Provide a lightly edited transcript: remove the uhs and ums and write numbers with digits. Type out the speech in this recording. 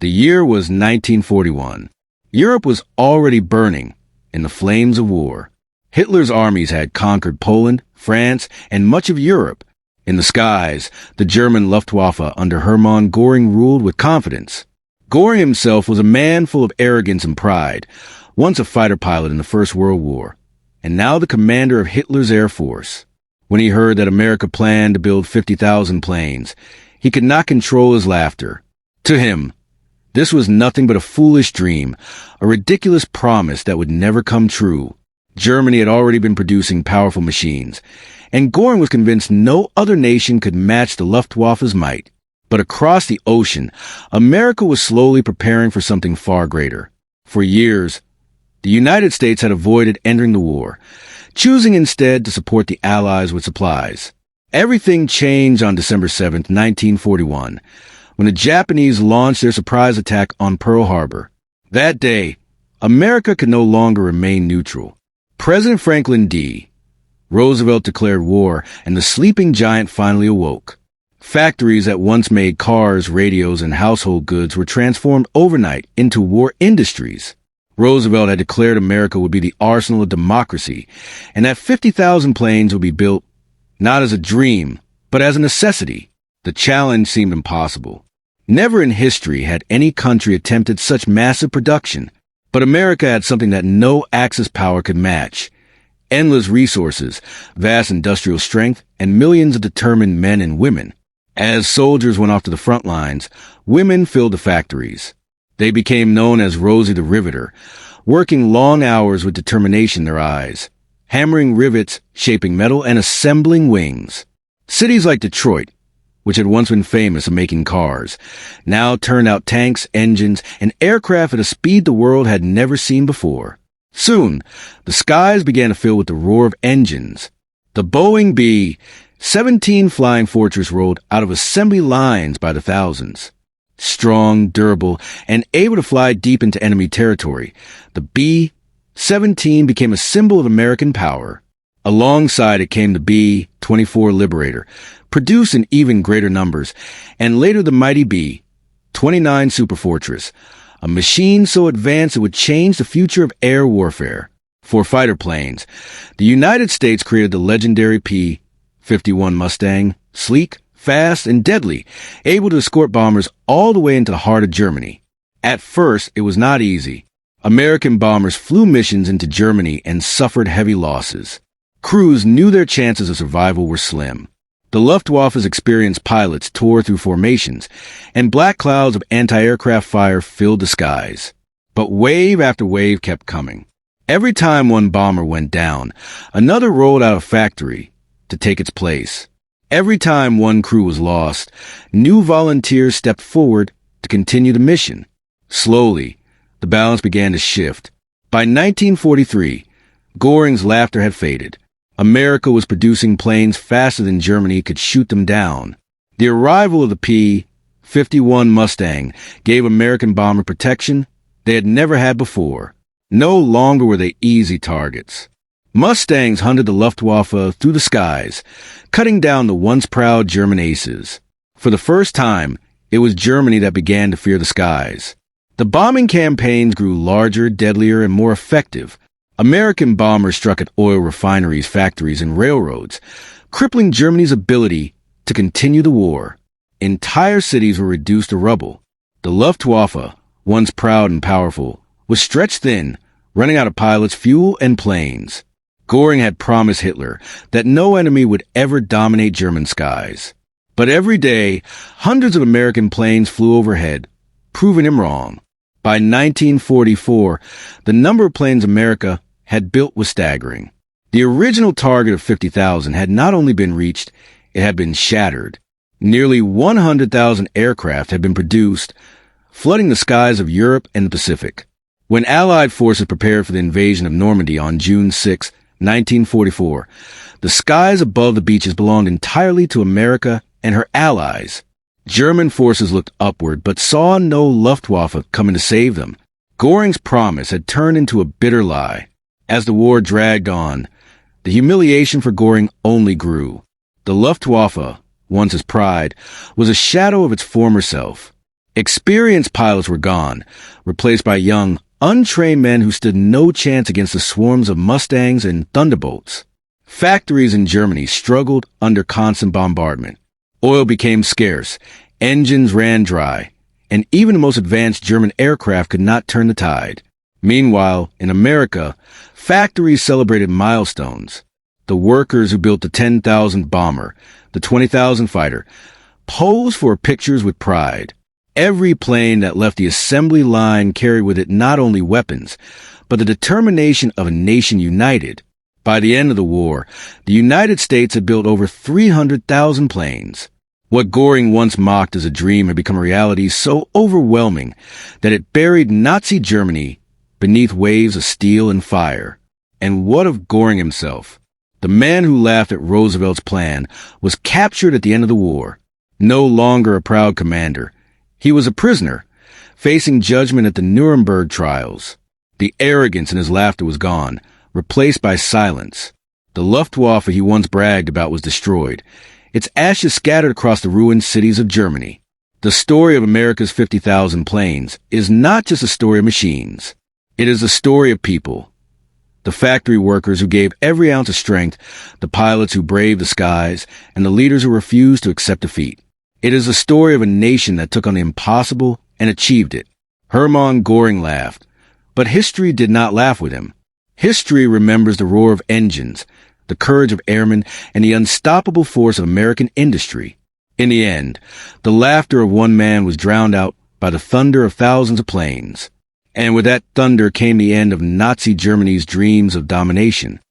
The year was 1941. Europe was already burning in the flames of war. Hitler's armies had conquered Poland, France, and much of Europe. In the skies, the German Luftwaffe under Hermann Göring ruled with confidence. Göring himself was a man full of arrogance and pride, once a fighter pilot in the First World War, and now the commander of Hitler's Air Force. When he heard that America planned to build 50,000 planes, he could not control his laughter. To him, this was nothing but a foolish dream, a ridiculous promise that would never come true. Germany had already been producing powerful machines, and Göring was convinced no other nation could match the Luftwaffe's might. But across the ocean, America was slowly preparing for something far greater. For years, the United States had avoided entering the war, choosing instead to support the Allies with supplies. Everything changed on December 7, 1941, when the Japanese launched their surprise attack on Pearl Harbor. That day, America could no longer remain neutral. President Franklin D. Roosevelt declared war, and the sleeping giant finally awoke. Factories that once made cars, radios, and household goods were transformed overnight into war industries. Roosevelt had declared America would be the arsenal of democracy, and that 50,000 planes would be built not as a dream, but as a necessity. The challenge seemed impossible. Never in history had any country attempted such massive production. But America had something that no Axis power could match: endless resources, vast industrial strength, and millions of determined men and women. As soldiers went off to the front lines, women filled the factories. They became known as Rosie the Riveter, working long hours with determination in their eyes, hammering rivets, shaping metal, and assembling wings. Cities like Detroit, which had once been famous for making cars, now turned out tanks, engines, and aircraft at a speed the world had never seen before. Soon, the skies began to fill with the roar of engines. The Boeing B-17 Flying Fortress rolled out of assembly lines by the thousands. Strong, durable, and able to fly deep into enemy territory, the B-17 became a symbol of American power. Alongside it came the B-24 Liberator, produced in even greater numbers, and later the mighty B-29 Superfortress, a machine so advanced it would change the future of air warfare. For fighter planes, the United States created the legendary P-51 Mustang, sleek, fast, and deadly, able to escort bombers all the way into the heart of Germany. At first, it was not easy. American bombers flew missions into Germany and suffered heavy losses. Crews knew their chances of survival were slim. The Luftwaffe's experienced pilots tore through formations, and black clouds of anti-aircraft fire filled the skies. But wave after wave kept coming. Every time one bomber went down, another rolled out of factory to take its place. Every time one crew was lost, new volunteers stepped forward to continue the mission. Slowly, the balance began to shift. By 1943, Göring's laughter had faded. America was producing planes faster than Germany could shoot them down. The arrival of the P-51 Mustang gave American bomber protection they had never had before. No longer were they easy targets. Mustangs hunted the Luftwaffe through the skies, cutting down the once proud German aces. For the first time, it was Germany that began to fear the skies. The bombing campaigns grew larger, deadlier, and more effective. American bombers struck at oil refineries, factories, and railroads, crippling Germany's ability to continue the war. Entire cities were reduced to rubble. The Luftwaffe, once proud and powerful, was stretched thin, running out of pilots, fuel, and planes. Göring had promised Hitler that no enemy would ever dominate German skies. But every day, hundreds of American planes flew overhead, proving him wrong. By 1944, the number of planes America had built was staggering. The original target of 50,000 had not only been reached, it had been shattered. Nearly 100,000 aircraft had been produced, flooding the skies of Europe and the Pacific. When Allied forces prepared for the invasion of Normandy on June 6, 1944, the skies above the beaches belonged entirely to America and her allies. German forces looked upward but saw no Luftwaffe coming to save them. Göring's promise had turned into a bitter lie. As the war dragged on, the humiliation for Göring only grew. The Luftwaffe, once his pride, was a shadow of its former self. Experienced pilots were gone, replaced by young, untrained men who stood no chance against the swarms of Mustangs and Thunderbolts. Factories in Germany struggled under constant bombardment. Oil became scarce, engines ran dry, and even the most advanced German aircraft could not turn the tide. Meanwhile, in America, factories celebrated milestones. The workers who built the 10,000 bomber, the 20,000 fighter, posed for pictures with pride. Every plane that left the assembly line carried with it not only weapons, but the determination of a nation united. By the end of the war, the United States had built over 300,000 planes. What Göring once mocked as a dream had become a reality so overwhelming that it buried Nazi Germany beneath waves of steel and fire. And what of Göring himself? The man who laughed at Roosevelt's plan was captured at the end of the war. No longer a proud commander, he was a prisoner, facing judgment at the Nuremberg trials. The arrogance in his laughter was gone, replaced by silence. The Luftwaffe he once bragged about was destroyed, its ashes scattered across the ruined cities of Germany. The story of America's 50,000 planes is not just a story of machines. It is a story of people. The factory workers who gave every ounce of strength, the pilots who braved the skies, and the leaders who refused to accept defeat. It is a story of a nation that took on the impossible and achieved it. Hermann Göring laughed, but history did not laugh with him. History remembers the roar of engines, the courage of airmen, and the unstoppable force of American industry. In the end, the laughter of one man was drowned out by the thunder of thousands of planes. And with that thunder came the end of Nazi Germany's dreams of domination.